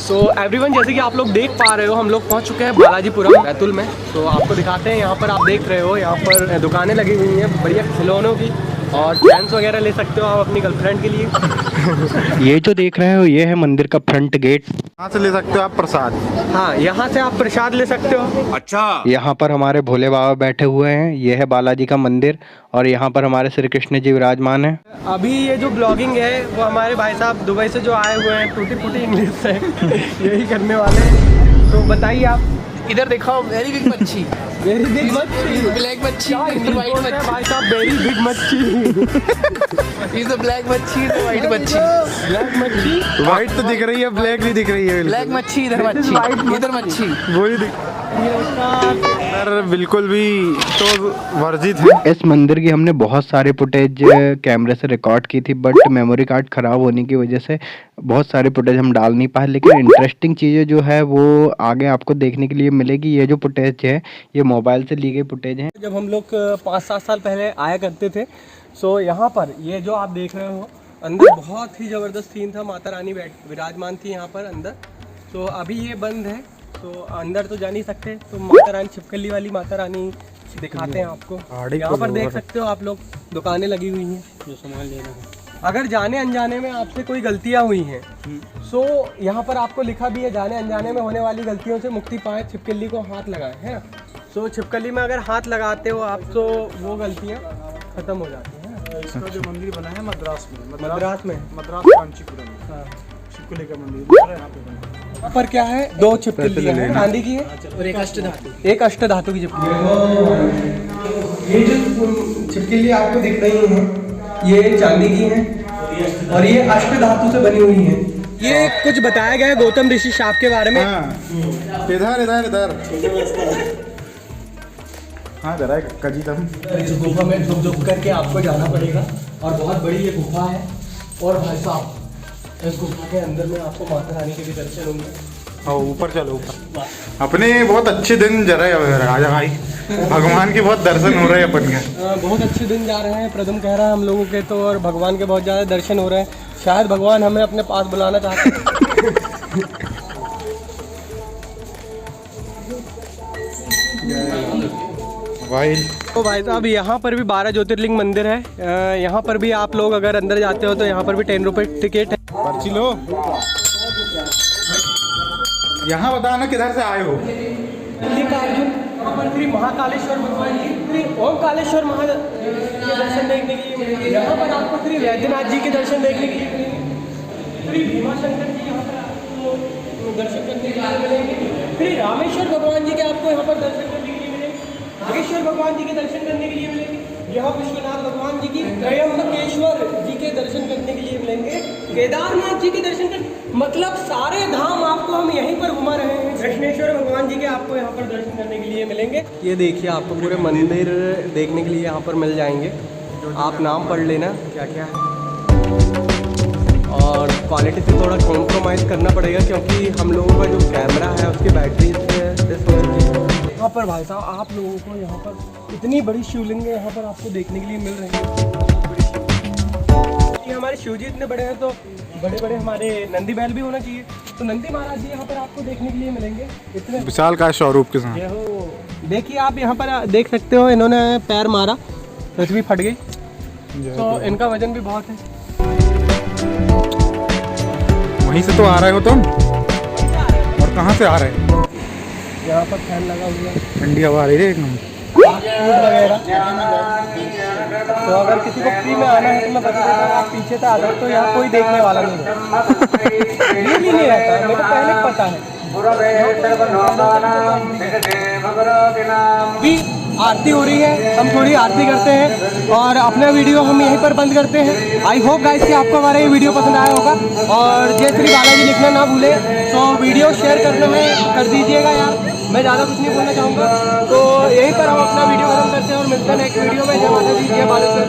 So everyone, जैसे कि आप लोग देख पा रहे हो, हम लोग पहुंच चुके हैं बालाजीपुरम बैतूल में। तो आपको दिखाते हैं, यहाँ पर आप देख रहे हो, यहाँ पर दुकानें लगी हुई हैं बढ़िया खिलौनों की, और फैंस वगैरह ले सकते हो आप अपनी गर्लफ्रेंड के लिए। ये जो देख रहे हो ये है मंदिर का फ्रंट गेट। यहाँ से ले सकते हो आप प्रसाद। हाँ, यहाँ से आप प्रसाद ले सकते हो। अच्छा, यहाँ पर हमारे भोले बाबा बैठे हुए हैं। ये है बालाजी का मंदिर और यहाँ पर हमारे श्री कृष्ण जी विराजमान हैं। अभी ये जो ब्लॉगिंग है वो हमारे भाई साहब दुबई से जो आए हुए हैं, टूटी फूटी इंग्लिश से यही करने वाले हैं। तो बताइए आप। इधर देखो, वेरी बिग मच्छी, वेरी बिग मच्छी, ब्लैक मच्छी, व्हाइट मच्छी। भाई साहब वेरी बिग मच्छी। इज अ ब्लैक मच्छी, व्हाइट मच्छी। ब्लैक मच्छी, व्हाइट तो दिख रही है, ब्लैक नहीं दिख रही है। ब्लैक मच्छी इधर, मच्छी इधर, मच्छी वही दिख सर, बिल्कुल भी तो वर्जित है। इस मंदिर की हमने बहुत सारे फुटेज कैमरे से रिकॉर्ड की थी, बट मेमोरी कार्ड खराब होने की वजह से बहुत सारे फुटेज हम डाल नहीं पाए। लेकिन इंटरेस्टिंग चीज़ें जो है वो आगे आपको देखने के लिए मिलेगी। ये जो फुटेज है ये मोबाइल से ली गई फुटेज है। जब हम लोग 5-7 साल पहले आया करते थे, सो यहाँ पर ये जो आप देख रहे हो अंदर बहुत ही ज़बरदस्त सीन था। माता रानी विराजमान थी यहाँ पर अंदर। तो अभी ये बंद है, तो अंदर तो जा नहीं सकते। तो माता रानी, छिपकली वाली माता रानी दिखाते हैं आपको। यहाँ पर देख सकते हो आप लोग, दुकानें लगी हुई हैं जो सामान लेना है। अगर जाने अनजाने में आपसे कोई गलतियाँ हुई हैं, सो यहाँ पर आपको लिखा भी है, जाने अनजाने में होने वाली गलतियों से मुक्ति पाएं, छिपकली को हाथ लगाएं, है ना। सो छिपकली में अगर हाथ लगाते हो आप तो वो गलतियाँ खत्म हो जाती हैं। इसका जो मंदिर बना है मद्रास में, मद्रास कांचीपुरम में छिपकली का मंदिर यहाँ पे बना है। यहाँ पर क्या है, 2 छिपकली है, चांदी की है और एक अष्ट धातु, एक अष्ट धातु की छिपकली है। ये जो छिपकली आपको दिख रही है ये चांदी की है और ये अष्ट धातु से बनी हुई है। ये कुछ बताया गया है गौतम ऋषि शाप के बारे में। इधर इधर इधर हाँ जरा कजीदम। इस गुफा में झुक झुक करके आपको जाना पड़ेगा और बहुत बड़ी ये गुफा है। और भाई साहब, इस गुफा के अंदर में आपको माता रानी के भी दर्शन होंगे। हाँ ऊपर चलो ऊपर। अपने बहुत अच्छे दिन जरा राजा भाई, भगवान के बहुत दर्शन हो रहे हैं अपन के। बहुत अच्छे दिन जा रहे हैं, प्रदम कह रहा है हम लोगों के तो, और भगवान के बहुत ज़्यादा दर्शन हो रहे हैं। शायद भगवान हमें अपने पास बुलाना चाहते हैं। भाई तो भाई साहब, यहाँ पर भी 12 ज्योतिर्लिंग मंदिर है। यहाँ पर भी आप लोग अगर अंदर जाते हो तो यहाँ पर भी 10 रुपये टिकट है। पर्ची लो। यहाँ बताना किधर से आए हो। मल्लिकार्जुन, यहाँ पर श्री महाकालेश्वर भगवान जी, श्री ओमकालेश्वर महादेव के दर्शन देखने के लिए मिलेंगे। यहाँ पर आपको श्री वैद्यनाथ जी के दर्शन देखने के लिए मिलेंगे। श्री भीमाशंकर जी यहाँ पर आपको दर्शन करने के लिए मिलेंगे। श्री रामेश्वर भगवान जी के आपको यहाँ पर दर्शन करने के लिए मिलेंगे। नागेश्वर भगवान जी के दर्शन करने के लिए मिलेंगे। यहाँ विश्वनाथ भगवान जी की, त्रयंबकेश्वर जी के दर्शन करने के लिए मिलेंगे। केदारनाथ जी के दर्शन करने, मतलब सारे धाम आपको हम यहीं पर घुमा रहे हैं। कृष्णेश्वर भगवान जी के आपको यहाँ पर दर्शन करने के लिए मिलेंगे। ये देखिए, आपको पूरे मंदिर देखने के लिए यहाँ पर मिल जाएंगे। आप नाम पढ़ लेना क्या क्या है। और क्वालिटी से थोड़ा कॉम्प्रोमाइज़ करना पड़ेगा क्योंकि हम लोगों का जो कैमरा है उसकी बैटरी यहाँ पर भाई साहब आप लोगों को यहाँ पर इतनी बड़ी शिवलिंग यहाँ पर आपको देखने के लिए मिल रही है। हमारे शिव जी इतने बड़े हैं तो बड़े बड़े हमारे नंदी बैल भी होना चाहिए। तो नंदी महाराज जी यहाँ पर आपको देखने के लिए मिलेंगे इतने विशाल का स्वरूप के साथ। ये हो, देखिए आप यहाँ पर देख सकते हो, इन्होंने पैर मारा, पृथ्वी फट गई। तो इनका वजन भी बहुत है। वहीं से तो आ रहे हो तुम, और कहाँ से आ रहे हो? यहाँ पर फैन लगा हुआ है, ठंडी हवा आ रही है एकदम। वगैरह। तो अगर किसी को फ्री में आना है तो मैं बता देता हूँ, आप पीछे से आ जाओ तो यहाँ कोई देखने वाला नहीं है। ये भी नहीं रहता, मेरे को पहले पता है। भी आरती हो रही है, हम थोड़ी आरती करते हैं और अपना वीडियो हम यहीं पर बंद करते हैं। आई होप गाइस कि आपको हमारा ये वीडियो पसंद आया होगा, और जय श्री बालाजी लिखना ना भूले। तो वीडियो शेयर करने में कर दीजिएगा यार, मैं ज़्यादा कुछ नहीं बोलना चाहूँगा। तो यहीं पर हम अपना वीडियो खत्म करते हैं और मिलते हैं नेक्स्ट वीडियो में। जय माता दी, जय बालेश्वर।